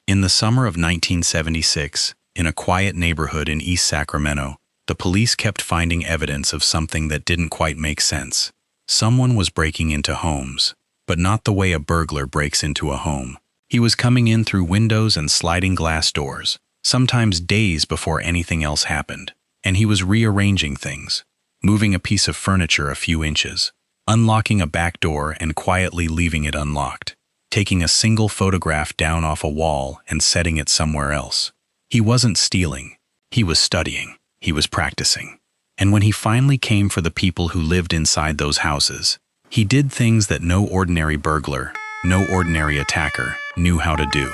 In the summer of 1976, in a quiet neighborhood in East Sacramento, the police kept finding evidence of something that didn't quite make sense. Someone was breaking into homes, but not the way a burglar breaks into a home. He was coming in through windows and sliding glass doors, sometimes days before anything else happened, and he was rearranging things, moving a piece of furniture a few inches, unlocking a back door and quietly leaving it unlocked, taking a single photograph down off a wall and setting it somewhere else. He wasn't stealing. He was studying. He was practicing. And when he finally came for the people who lived inside those houses, he did things that no ordinary burglar, no ordinary attacker knew how to do.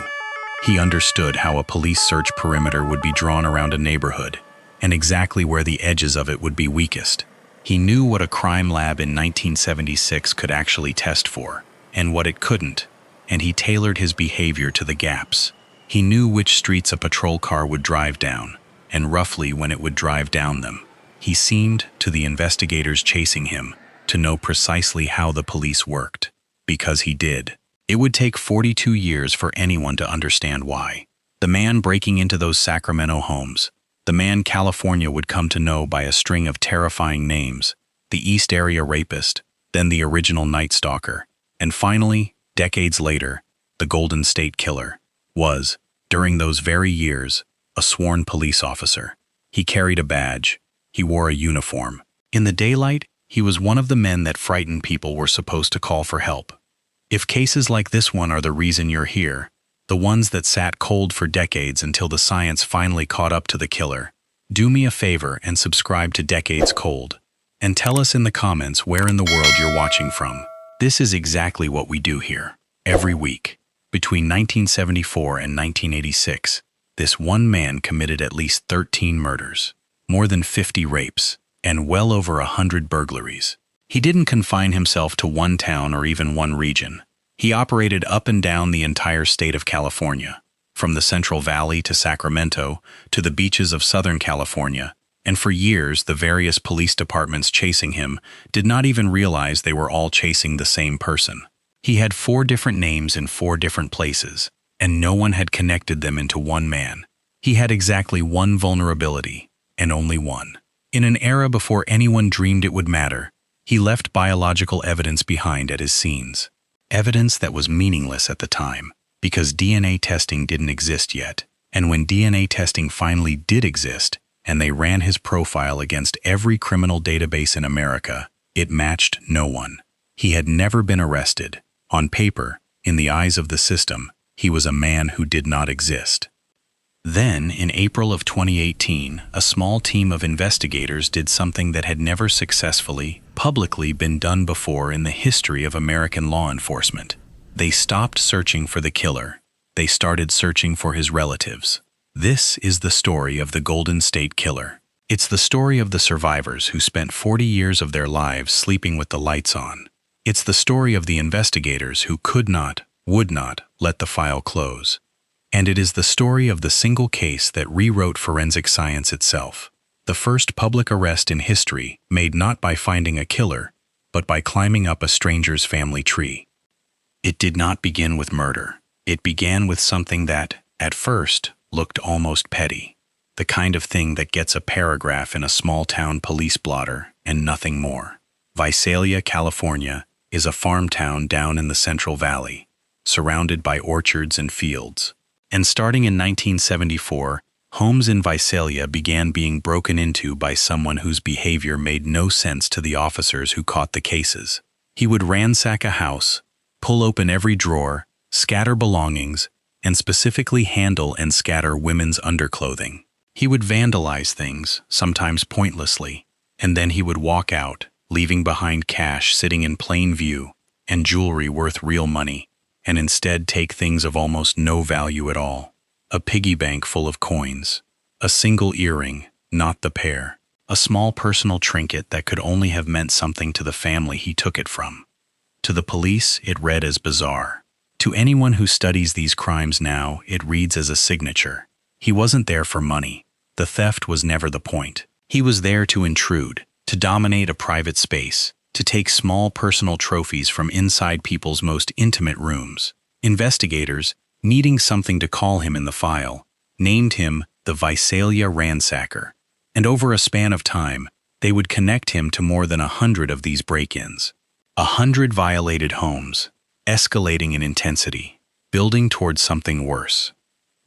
He understood how a police search perimeter would be drawn around a neighborhood and exactly where the edges of it would be weakest. He knew what a crime lab in 1976 could actually test for and what it couldn't, and he tailored his behavior to the gaps. He knew which streets a patrol car would drive down, and roughly when it would drive down them. He seemed, to the investigators chasing him, to know precisely how the police worked. Because he did. It would take 42 years for anyone to understand why. The man breaking into those Sacramento homes, the man California would come to know by a string of terrifying names, the East Area Rapist, then the original Night Stalker, and finally, decades later, the Golden State Killer, was, during those very years, a sworn police officer. He carried a badge. He wore a uniform. In the daylight, he was one of the men that frightened people were supposed to call for help. If cases like this one are the reason you're here, the ones that sat cold for decades until the science finally caught up to the killer, do me a favor and subscribe to Decades Cold. And tell us in the comments where in the world you're watching from. This is exactly what we do here, every week. Between 1974 and 1986, this one man committed at least 13 murders, more than 50 rapes, and well over 100 burglaries. He didn't confine himself to one town or even one region. He operated up and down the entire state of California, from the Central Valley to Sacramento to the beaches of Southern California, and for years the various police departments chasing him did not even realize they were all chasing the same person. He had 4 different names in 4 different places, and no one had connected them into one man. He had exactly one vulnerability, and only one. In an era before anyone dreamed it would matter, he left biological evidence behind at his scenes. Evidence that was meaningless at the time, because DNA testing didn't exist yet. And when DNA testing finally did exist, and they ran his profile against every criminal database in America, it matched no one. He had never been arrested. On paper, in the eyes of the system, he was a man who did not exist. Then, in April of 2018, a small team of investigators did something that had never successfully, publicly been done before in the history of American law enforcement. They stopped searching for the killer. They started searching for his relatives. This is the story of the Golden State Killer. It's the story of the survivors who spent 40 years of their lives sleeping with the lights on. It's the story of the investigators who could not, would not, let the file close. And it is the story of the single case that rewrote forensic science itself. The first public arrest in history made not by finding a killer, but by climbing up a stranger's family tree. It did not begin with murder. It began with something that, at first, looked almost petty. The kind of thing that gets a paragraph in a small-town police blotter and nothing more. Visalia, California, is a farm town down in the Central Valley, surrounded by orchards and fields. And starting in 1974, homes in Visalia began being broken into by someone whose behavior made no sense to the officers who caught the cases. He would ransack a house, pull open every drawer, scatter belongings, and specifically handle and scatter women's underclothing. He would vandalize things, sometimes pointlessly, and then he would walk out, leaving behind cash sitting in plain view and jewelry worth real money, and instead take things of almost no value at all. A piggy bank full of coins, a single earring, not the pair, a small personal trinket that could only have meant something to the family he took it from. To the police, it read as bizarre. To anyone who studies these crimes now, it reads as a signature. He wasn't there for money. The theft was never the point. He was there to intrude, to dominate a private space, to take small personal trophies from inside people's most intimate rooms. Investigators, needing something to call him in the file, named him the Visalia Ransacker. And over a span of time, they would connect him to more than 100 of these break-ins. 100 violated homes, escalating in intensity, building towards something worse.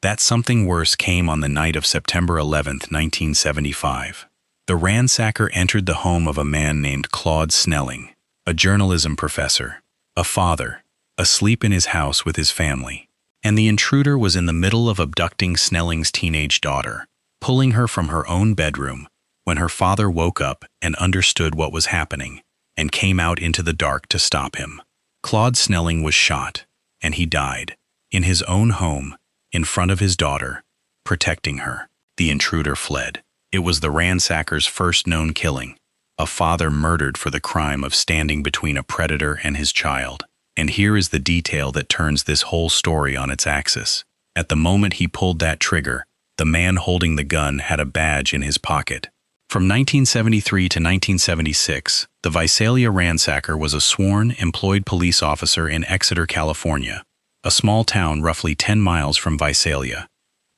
That something worse came on the night of September 11, 1975. The ransacker entered the home of a man named Claude Snelling, a journalism professor, a father, asleep in his house with his family. And the intruder was in the middle of abducting Snelling's teenage daughter, pulling her from her own bedroom, when her father woke up and understood what was happening, and came out into the dark to stop him. Claude Snelling was shot, and he died, in his own home, in front of his daughter, protecting her. The intruder fled. It was the ransacker's first known killing, a father murdered for the crime of standing between a predator and his child. And here is the detail that turns this whole story on its axis. At the moment he pulled that trigger, the man holding the gun had a badge in his pocket. From 1973 to 1976, the Visalia Ransacker was a sworn, employed police officer in Exeter, California, a small town roughly 10 miles from Visalia.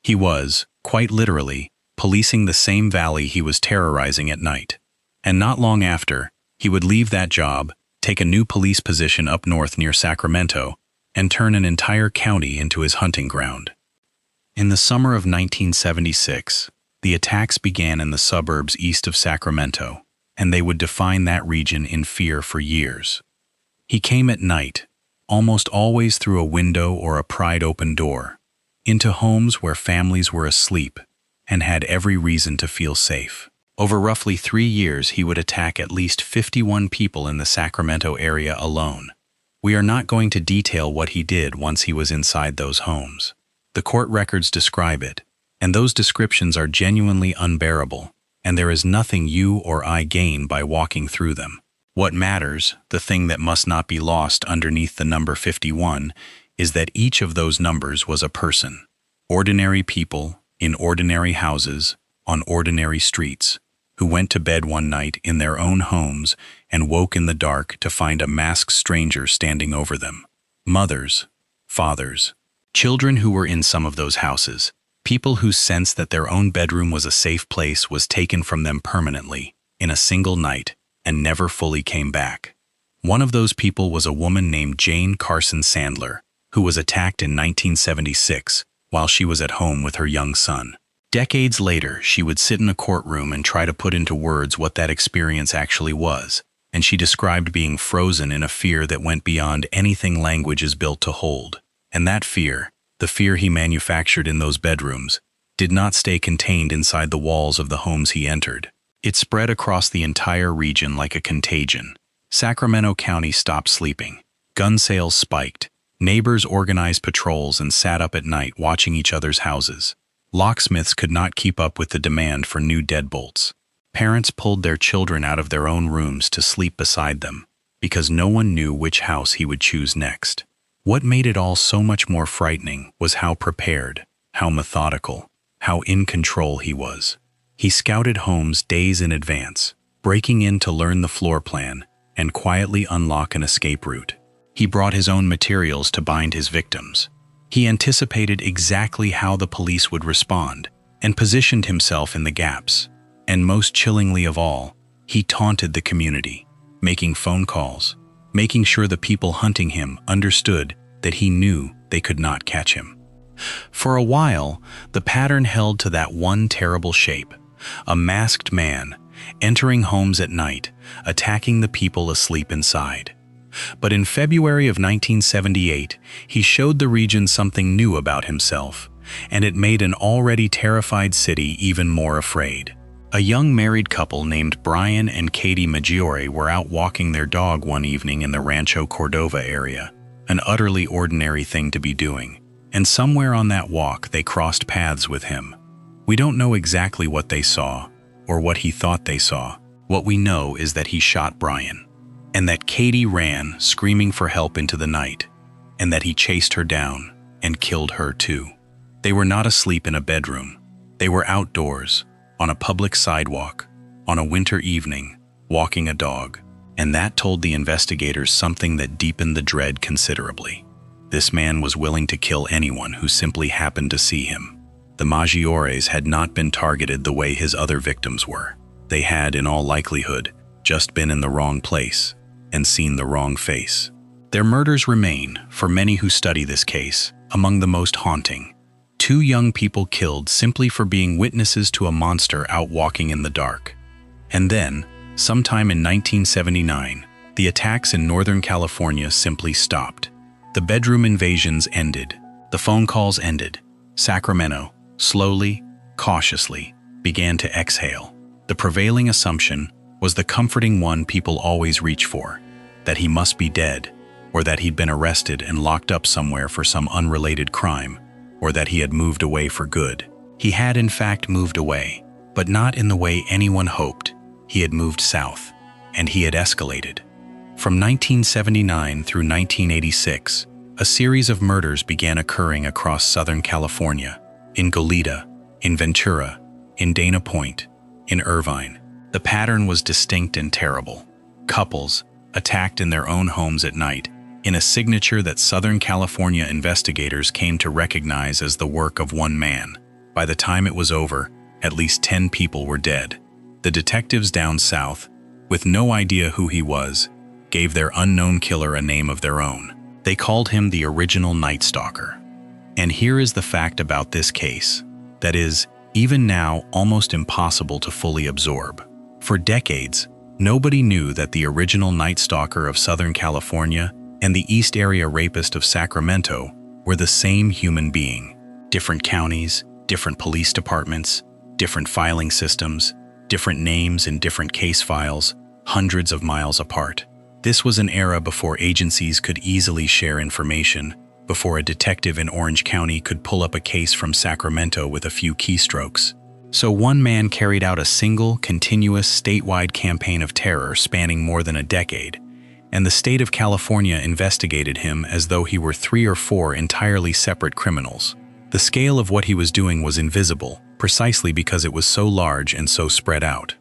He was, quite literally, policing the same valley he was terrorizing at night. And not long after, he would leave that job, take a new police position up north near Sacramento, and turn an entire county into his hunting ground. In the summer of 1976, the attacks began in the suburbs east of Sacramento, and they would define that region in fear for years. He came at night, almost always through a window or a pried-open door, into homes where families were asleep and had every reason to feel safe. Over roughly 3 years, he would attack at least 51 people in the Sacramento area alone. We are not going to detail what he did once he was inside those homes. The court records describe it, and those descriptions are genuinely unbearable, and there is nothing you or I gain by walking through them. What matters, the thing that must not be lost underneath the number 51, is that each of those numbers was a person. Ordinary people, in ordinary houses, on ordinary streets, who went to bed one night in their own homes and woke in the dark to find a masked stranger standing over them. Mothers, fathers, children who were in some of those houses, people whose sense that their own bedroom was a safe place was taken from them permanently, in a single night, and never fully came back. One of those people was a woman named Jane Carson Sandler, who was attacked in 1976 while she was at home with her young son. Decades later, she would sit in a courtroom and try to put into words what that experience actually was, and she described being frozen in a fear that went beyond anything language is built to hold. And that fear, the fear he manufactured in those bedrooms, did not stay contained inside the walls of the homes he entered. It spread across the entire region like a contagion. Sacramento County stopped sleeping. Gun sales spiked. Neighbors organized patrols and sat up at night watching each other's houses. Locksmiths could not keep up with the demand for new deadbolts. Parents pulled their children out of their own rooms to sleep beside them, because no one knew which house he would choose next. What made it all so much more frightening was how prepared, how methodical, how in control he was. He scouted homes days in advance, breaking in to learn the floor plan and quietly unlock an escape route. He brought his own materials to bind his victims. He anticipated exactly how the police would respond and positioned himself in the gaps. And most chillingly of all, he taunted the community, making phone calls, making sure the people hunting him understood that he knew they could not catch him. For a while, the pattern held to that one terrible shape, a masked man entering homes at night, attacking the people asleep inside. But in February of 1978, he showed the region something new about himself, and it made an already terrified city even more afraid. A young married couple named Brian and Katie Maggiore were out walking their dog one evening in the Rancho Cordova area, an utterly ordinary thing to be doing, and somewhere on that walk they crossed paths with him. We don't know exactly what they saw, or what he thought they saw. What we know is that he shot Brian, and that Katie ran, screaming for help into the night, and that he chased her down and killed her too. They were not asleep in a bedroom. They were outdoors, on a public sidewalk, on a winter evening, walking a dog, and that told the investigators something that deepened the dread considerably. This man was willing to kill anyone who simply happened to see him. The Maggiores had not been targeted the way his other victims were. They had, in all likelihood, just been in the wrong place and seen the wrong face. Their murders remain, for many who study this case, among the most haunting. 2 young people killed simply for being witnesses to a monster out walking in the dark. And then, sometime in 1979, the attacks in Northern California simply stopped. The bedroom invasions ended. The phone calls ended. Sacramento, slowly, cautiously, began to exhale. The prevailing assumption was the comforting one people always reach for, that he must be dead, or that he'd been arrested and locked up somewhere for some unrelated crime, or that he had moved away for good. He had in fact moved away, but not in the way anyone hoped. He had moved south, and he had escalated. From 1979 through 1986, a series of murders began occurring across Southern California, in Goleta, in Ventura, in Dana Point, in Irvine. The pattern was distinct and terrible. Couples, attacked in their own homes at night, in a signature that Southern California investigators came to recognize as the work of one man. By the time it was over, at least 10 people were dead. The detectives down south, with no idea who he was, gave their unknown killer a name of their own. They called him the original Night Stalker. And here is the fact about this case that is, even now, almost impossible to fully absorb. For decades, nobody knew that the original Night Stalker of Southern California and the East Area Rapist of Sacramento were the same human being. Different counties, different police departments, different filing systems, different names in different case files, hundreds of miles apart. This was an era before agencies could easily share information, before a detective in Orange County could pull up a case from Sacramento with a few keystrokes. So one man carried out a single, continuous, statewide campaign of terror spanning more than a decade, and the state of California investigated him as though he were 3 or 4 entirely separate criminals. The scale of what he was doing was invisible, precisely because it was so large and so spread out.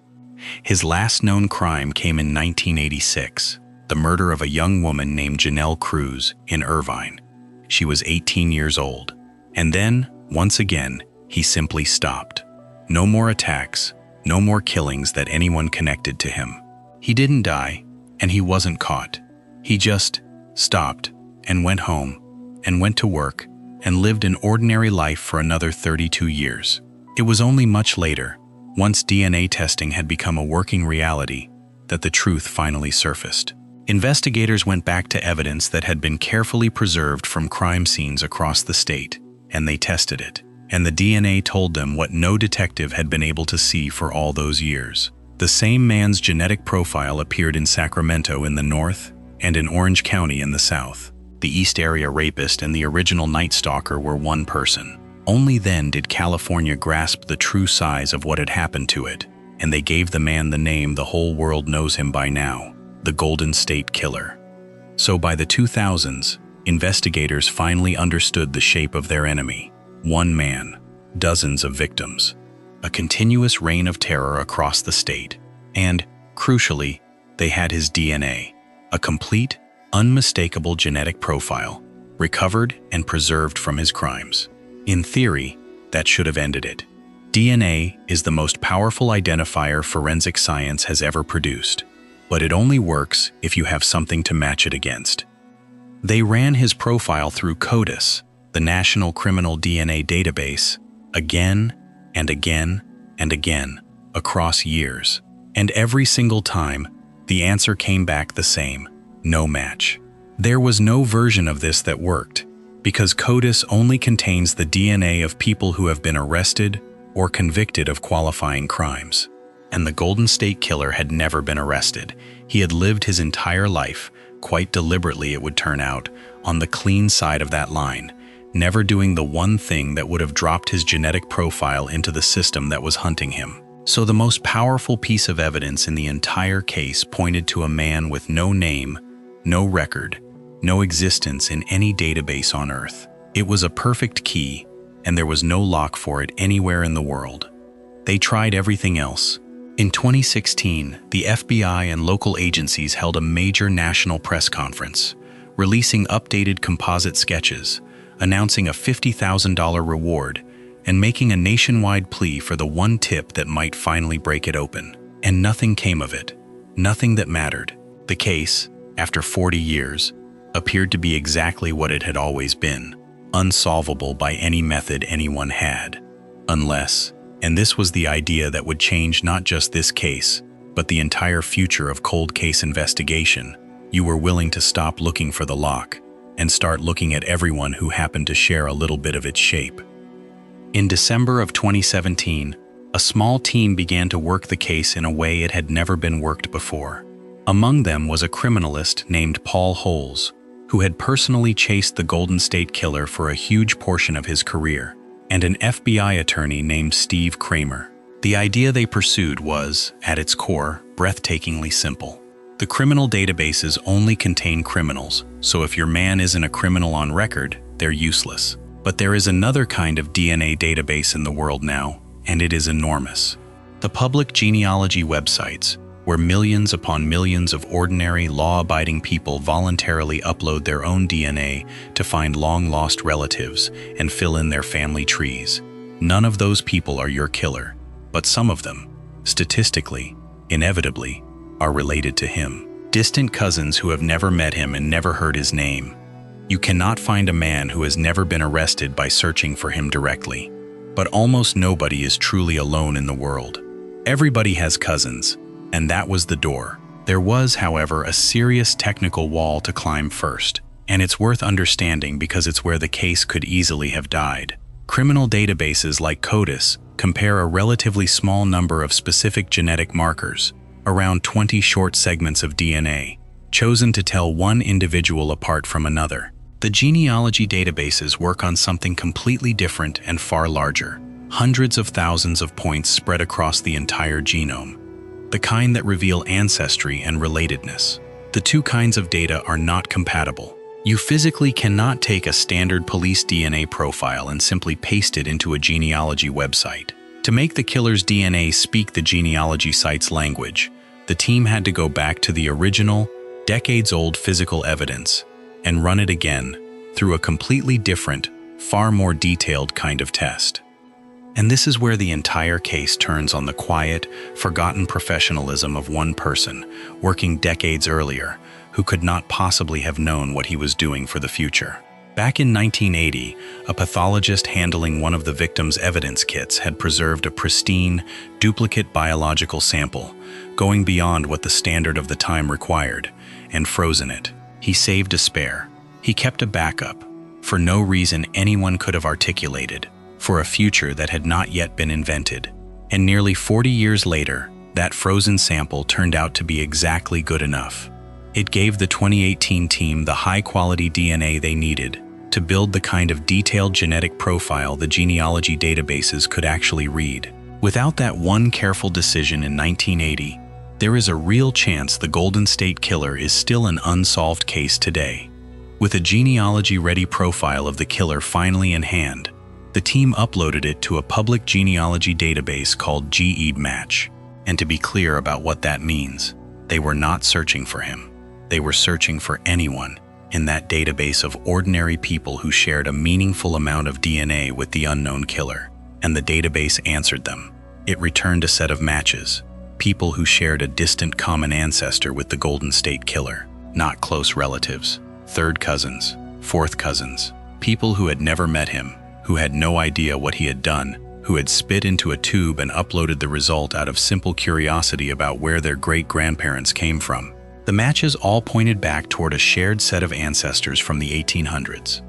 His last known crime came in 1986, the murder of a young woman named Janelle Cruz in Irvine. She was 18 years old. And then, once again, he simply stopped. No more attacks, no more killings that anyone connected to him. He didn't die, and he wasn't caught. He just stopped and went home and went to work and lived an ordinary life for another 32 years. It was only much later, once DNA testing had become a working reality, that the truth finally surfaced. Investigators went back to evidence that had been carefully preserved from crime scenes across the state, and they tested it. And the DNA told them what no detective had been able to see for all those years. The same man's genetic profile appeared in Sacramento in the north and in Orange County in the south. The East Area Rapist and the original Night Stalker were one person. Only then did California grasp the true size of what had happened to it, and they gave the man the name the whole world knows him by now, the Golden State Killer. So by the 2000s, investigators finally understood the shape of their enemy. One man, dozens of victims, a continuous reign of terror across the state, and, crucially, they had his DNA, a complete, unmistakable genetic profile, recovered and preserved from his crimes. In theory, that should have ended it. DNA is the most powerful identifier forensic science has ever produced, but it only works if you have something to match it against. They ran his profile through CODIS, the National Criminal DNA Database, again and again and again, across years. And every single time, the answer came back the same: no match. There was no version of this that worked, because CODIS only contains the DNA of people who have been arrested or convicted of qualifying crimes. And the Golden State Killer had never been arrested. He had lived his entire life, quite deliberately it would turn out, on the clean side of that line, never doing the one thing that would have dropped his genetic profile into the system that was hunting him. So the most powerful piece of evidence in the entire case pointed to a man with no name, no record, no existence in any database on Earth. It was a perfect key, and there was no lock for it anywhere in the world. They tried everything else. In 2016, the FBI and local agencies held a major national press conference, releasing updated composite sketches, announcing a $50,000 reward, and making a nationwide plea for the one tip that might finally break it open. And nothing came of it. Nothing that mattered. The case, after 40 years, appeared to be exactly what it had always been, unsolvable by any method anyone had. Unless, and this was the idea that would change not just this case, but the entire future of cold case investigation, you were willing to stop looking for the lock and start looking at everyone who happened to share a little bit of its shape. In December of 2017, a small team began to work the case in a way it had never been worked before. Among them was a criminalist named Paul Holes, who had personally chased the Golden State Killer for a huge portion of his career, and an FBI attorney named Steve Kramer. The idea they pursued was, at its core, breathtakingly simple. The criminal databases only contain criminals, so if your man isn't a criminal on record, they're useless. But there is another kind of DNA database in the world now, and it is enormous. The public genealogy websites, where millions upon millions of ordinary, law-abiding people voluntarily upload their own DNA to find long-lost relatives and fill in their family trees. None of those people are your killer, but some of them, statistically, inevitably, are related to him. Distant cousins who have never met him and never heard his name. You cannot find a man who has never been arrested by searching for him directly. But almost nobody is truly alone in the world. Everybody has cousins, and that was the door. There was, however, a serious technical wall to climb first, and it's worth understanding because it's where the case could easily have died. Criminal databases like CODIS compare a relatively small number of specific genetic markers, around 20 short segments of DNA, chosen to tell one individual apart from another. The genealogy databases work on something completely different and far larger, hundreds of thousands of points spread across the entire genome, the kind that reveal ancestry and relatedness. The two kinds of data are not compatible. You physically cannot take a standard police DNA profile and simply paste it into a genealogy website. To make the killer's DNA speak the genealogy site's language, the team had to go back to the original, decades-old physical evidence and run it again through a completely different, far more detailed kind of test. And this is where the entire case turns on the quiet, forgotten professionalism of one person working decades earlier who could not possibly have known what he was doing for the future. Back in 1980, a pathologist handling one of the victim's evidence kits had preserved a pristine, duplicate biological sample, going beyond what the standard of the time required, and frozen it. He saved a spare. He kept a backup, for no reason anyone could have articulated, for a future that had not yet been invented. And nearly 40 years later, that frozen sample turned out to be exactly good enough. It gave the 2018 team the high-quality DNA they needed to build the kind of detailed genetic profile the genealogy databases could actually read. Without that one careful decision in 1980, there is a real chance the Golden State Killer is still an unsolved case today. With a genealogy-ready profile of the killer finally in hand, the team uploaded it to a public genealogy database called GEBmatch. And to be clear about what that means, they were not searching for him. They were searching for anyone in that database of ordinary people who shared a meaningful amount of DNA with the unknown killer. And the database answered them. It returned a set of matches, people who shared a distant common ancestor with the Golden State Killer, not close relatives, third cousins, fourth cousins, people who had never met him, who had no idea what he had done, who had spit into a tube and uploaded the result out of simple curiosity about where their great-grandparents came from. The matches all pointed back toward a shared set of ancestors from the 1800s.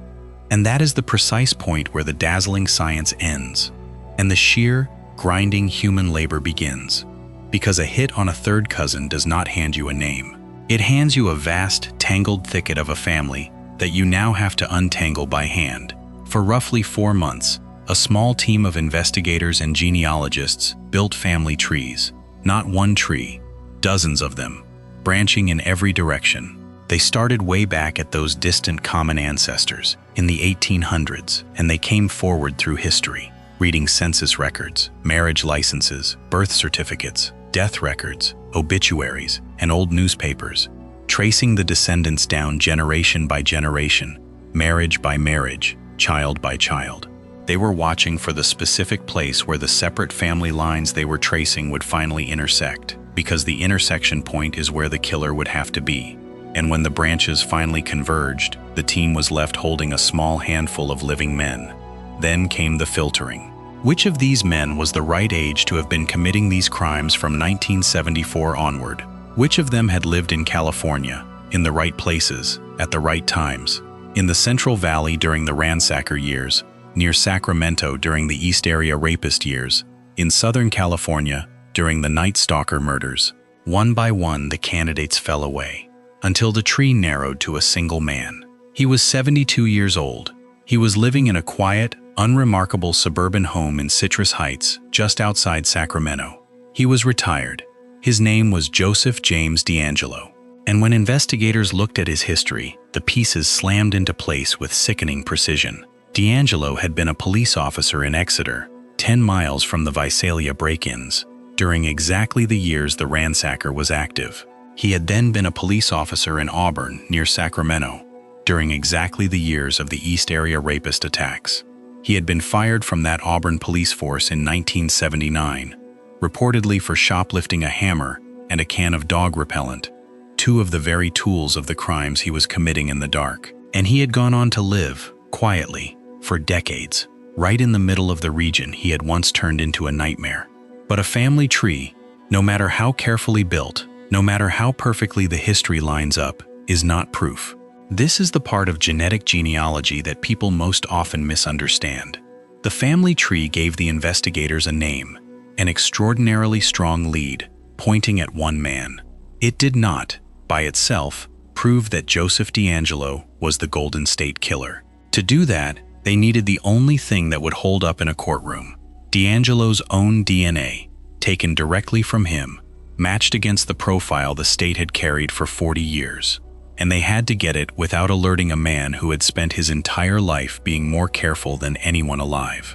And that is the precise point where the dazzling science ends, and the sheer, grinding human labor begins. Because a hit on a third cousin does not hand you a name. It hands you a vast, tangled thicket of a family that you now have to untangle by hand. For roughly 4 months, a small team of investigators and genealogists built family trees. Not one tree, dozens of them, branching in every direction. They started way back at those distant common ancestors in the 1800s, and they came forward through history, reading census records, marriage licenses, birth certificates, death records, obituaries, and old newspapers, tracing the descendants down generation by generation, marriage by marriage, child by child. They were watching for the specific place where the separate family lines they were tracing would finally intersect, because the intersection point is where the killer would have to be. And when the branches finally converged, the team was left holding a small handful of living men. Then came the filtering. Which of these men was the right age to have been committing these crimes from 1974 onward? Which of them had lived in California, in the right places, at the right times? In the Central Valley during the Ransacker years, near Sacramento during the East Area Rapist years, in Southern California during the Night Stalker murders. One by one, the candidates fell away, until the tree narrowed to a single man. He was 72 years old. He was living in a quiet, unremarkable suburban home in Citrus Heights, just outside Sacramento. He was retired. His name was Joseph James DeAngelo. And when investigators looked at his history, the pieces slammed into place with sickening precision. DeAngelo had been a police officer in Exeter, 10 miles from the Visalia break-ins, during exactly the years the ransacker was active. He had then been a police officer in Auburn, near Sacramento, during exactly the years of the East Area Rapist attacks. He had been fired from that Auburn police force in 1979, reportedly for shoplifting a hammer and a can of dog repellent, two of the very tools of the crimes he was committing in the dark. And he had gone on to live, quietly, for decades, right in the middle of the region he had once turned into a nightmare. But a family tree, no matter how carefully built, no matter how perfectly the history lines up, is not proof. This is the part of genetic genealogy that people most often misunderstand. The family tree gave the investigators a name, an extraordinarily strong lead, pointing at one man. It did not, by itself, prove that Joseph DeAngelo was the Golden State Killer. To do that, they needed the only thing that would hold up in a courtroom: DeAngelo's own DNA, taken directly from him, matched against the profile the state had carried for 40 years. And they had to get it without alerting a man who had spent his entire life being more careful than anyone alive.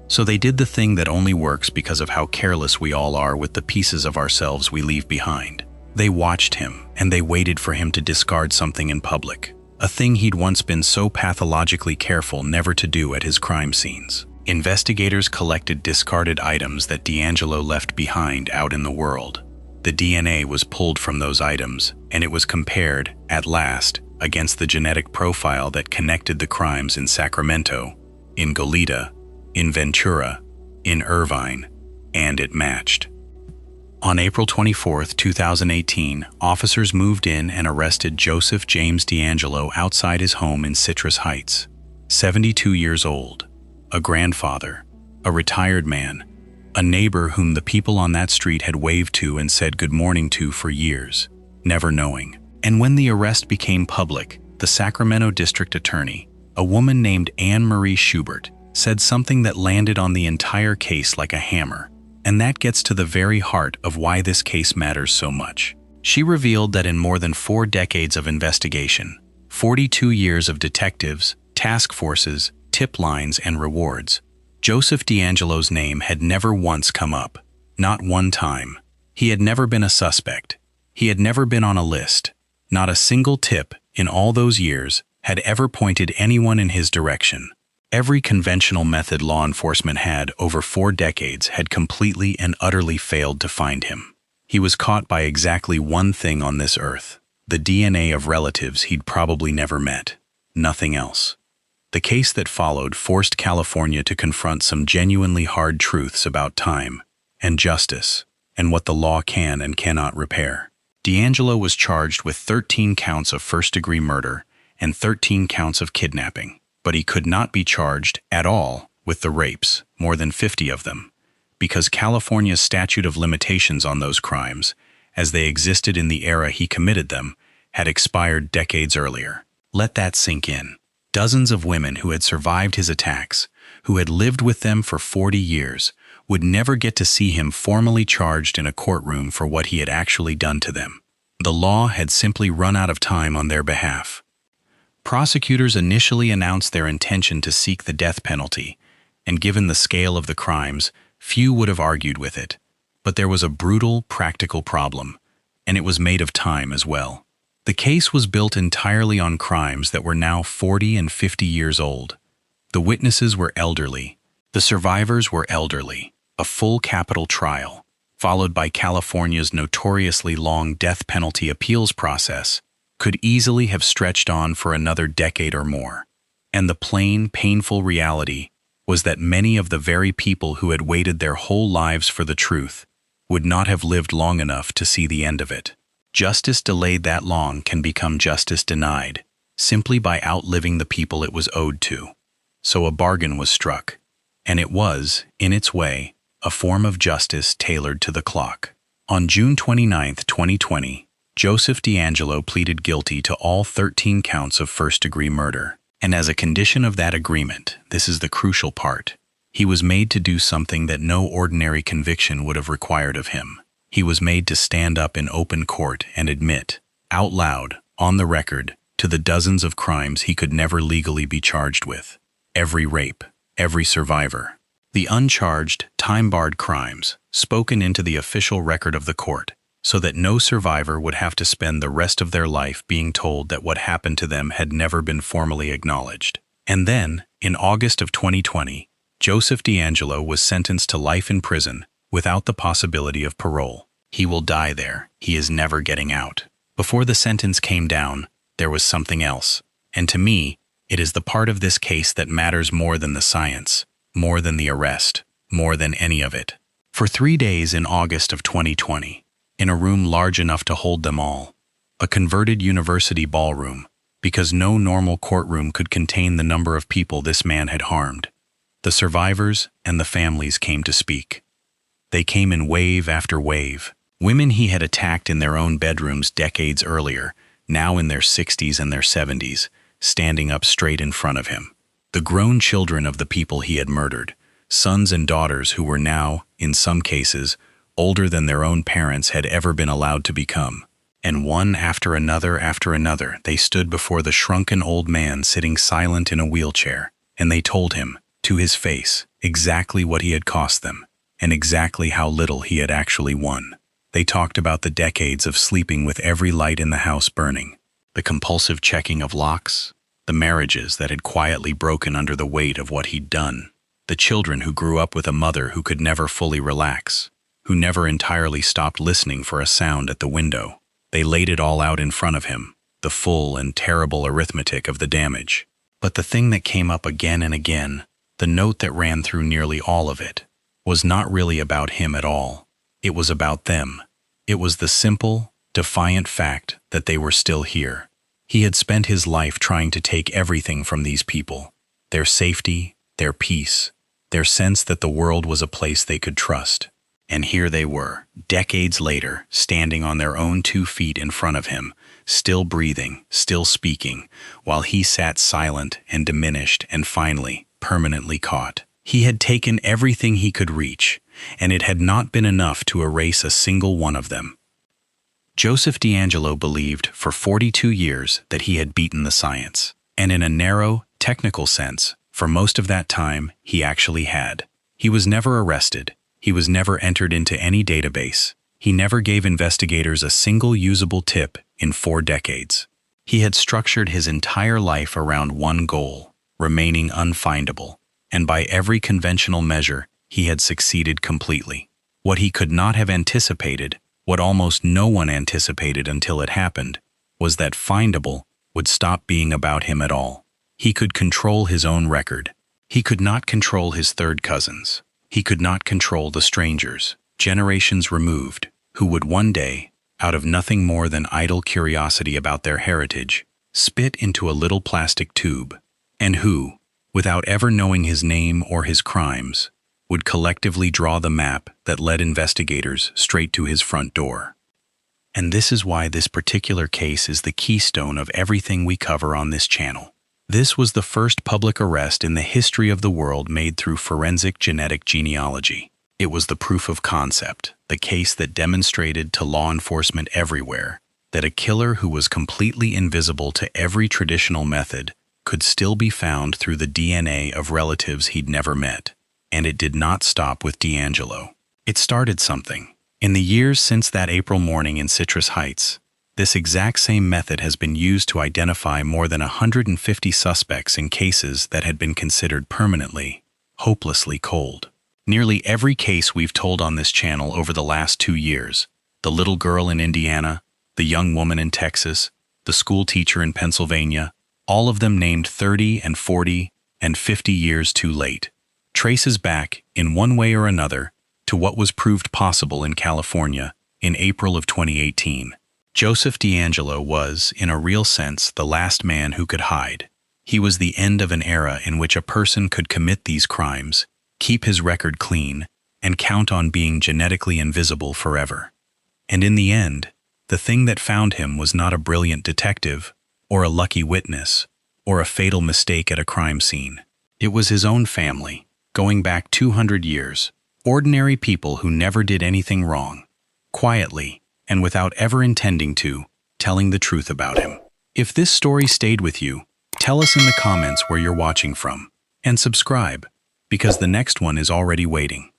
So they did the thing that only works because of how careless we all are with the pieces of ourselves we leave behind. They watched him, and they waited for him to discard something in public, a thing he'd once been so pathologically careful never to do at his crime scenes. Investigators collected discarded items that DeAngelo left behind out in the world. The DNA was pulled from those items, and it was compared, at last, against the genetic profile that connected the crimes in Sacramento, in Goleta, in Ventura, in Irvine, and it matched. On April 24, 2018, officers moved in and arrested Joseph James DeAngelo outside his home in Citrus Heights, 72 years old, a grandfather, a retired man, a neighbor whom the people on that street had waved to and said good morning to for years, never knowing. And when the arrest became public, the Sacramento district attorney, a woman named Anne Marie Schubert, said something that landed on the entire case like a hammer. And that gets to the very heart of why this case matters so much. She revealed that in more than 4 decades of investigation, 42 years of detectives, task forces, tip lines, and rewards, Joseph DeAngelo's name had never once come up. Not one time. He had never been a suspect. He had never been on a list. Not a single tip, in all those years, had ever pointed anyone in his direction. Every conventional method law enforcement had over 4 decades had completely and utterly failed to find him. He was caught by exactly one thing on this earth: the DNA of relatives he'd probably never met. Nothing else. The case that followed forced California to confront some genuinely hard truths about time and justice and what the law can and cannot repair. DeAngelo was charged with 13 counts of first-degree murder and 13 counts of kidnapping. But he could not be charged at all with the rapes, more than 50 of them, because California's statute of limitations on those crimes, as they existed in the era he committed them, had expired decades earlier. Let that sink in. Dozens of women who had survived his attacks, who had lived with them for 40 years, would never get to see him formally charged in a courtroom for what he had actually done to them. The law had simply run out of time on their behalf. Prosecutors initially announced their intention to seek the death penalty, and given the scale of the crimes, few would have argued with it. But there was a brutal, practical problem, and it was made of time as well. The case was built entirely on crimes that were now 40 and 50 years old. The witnesses were elderly. The survivors were elderly. A full capital trial, followed by California's notoriously long death penalty appeals process, could easily have stretched on for another decade or more. And the plain, painful reality was that many of the very people who had waited their whole lives for the truth would not have lived long enough to see the end of it. Justice delayed that long can become justice denied, simply by outliving the people it was owed to. So a bargain was struck, and it was, in its way, a form of justice tailored to the clock. On June 29, 2020, Joseph DeAngelo pleaded guilty to all 13 counts of first-degree murder. And as a condition of that agreement, this is the crucial part, he was made to do something that no ordinary conviction would have required of him. He was made to stand up in open court and admit, out loud, on the record, to the dozens of crimes he could never legally be charged with. Every rape, every survivor. The uncharged, time-barred crimes, spoken into the official record of the court, so that no survivor would have to spend the rest of their life being told that what happened to them had never been formally acknowledged. And then, in August of 2020, Joseph DeAngelo was sentenced to life in prison without the possibility of parole. He will die there. He is never getting out. Before the sentence came down, there was something else. And to me, it is the part of this case that matters more than the science, more than the arrest, more than any of it. For 3 days in August of 2020, in a room large enough to hold them all, a converted university ballroom, because no normal courtroom could contain the number of people this man had harmed, the survivors and the families came to speak. They came in wave after wave. Women he had attacked in their own bedrooms decades earlier, now in their 60s and their 70s, standing up straight in front of him. The grown children of the people he had murdered, sons and daughters who were now, in some cases, older than their own parents had ever been allowed to become. And one after another, they stood before the shrunken old man sitting silent in a wheelchair, and they told him, to his face, exactly what he had cost them, and exactly how little he had actually won. They talked about the decades of sleeping with every light in the house burning, the compulsive checking of locks, the marriages that had quietly broken under the weight of what he'd done, the children who grew up with a mother who could never fully relax, who never entirely stopped listening for a sound at the window. They laid it all out in front of him, the full and terrible arithmetic of the damage. But the thing that came up again and again, the note that ran through nearly all of it, was not really about him at all. It was about them. It was the simple, defiant fact that they were still here. He had spent his life trying to take everything from these people, their safety, their peace, their sense that the world was a place they could trust. And here they were, decades later, standing on their own 2 feet in front of him, still breathing, still speaking, while he sat silent and diminished and finally, permanently caught. He had taken everything he could reach, and it had not been enough to erase a single one of them. Joseph DeAngelo believed for 42 years that he had beaten the science, and in a narrow, technical sense, for most of that time, he actually had. He was never arrested. He was never entered into any database. He never gave investigators a single usable tip in 4 decades. He had structured his entire life around one goal, remaining unfindable. And by every conventional measure, he had succeeded completely. What he could not have anticipated, what almost no one anticipated until it happened, was that findable would stop being about him at all. He could control his own record. He could not control his third cousins. He could not control the strangers, generations removed, who would one day, out of nothing more than idle curiosity about their heritage, spit into a little plastic tube, and who, without ever knowing his name or his crimes, would collectively draw the map that led investigators straight to his front door. And this is why this particular case is the keystone of everything we cover on this channel. This was the first public arrest in the history of the world made through forensic genetic genealogy. It was the proof of concept, the case that demonstrated to law enforcement everywhere that a killer who was completely invisible to every traditional method could still be found through the DNA of relatives he'd never met. And it did not stop with DeAngelo. It started something. In the years since that April morning in Citrus Heights, This exact same method has been used to identify more than 150 suspects in cases that had been considered permanently, hopelessly cold. Nearly every case we've told on this channel over the last 2 years, the little girl in Indiana, the young woman in Texas, the school teacher in Pennsylvania, all of them named 30 and 40 and 50 years too late, traces back, in one way or another, to what was proved possible in California in April of 2018. Joseph DeAngelo was, in a real sense, the last man who could hide. He was the end of an era in which a person could commit these crimes, keep his record clean, and count on being genetically invisible forever. And in the end, the thing that found him was not a brilliant detective, or a lucky witness, or a fatal mistake at a crime scene. It was his own family, going back 200 years, ordinary people who never did anything wrong, quietly, and without ever intending to, telling the truth about him. If this story stayed with you, tell us in the comments where you're watching from, and subscribe, because the next one is already waiting.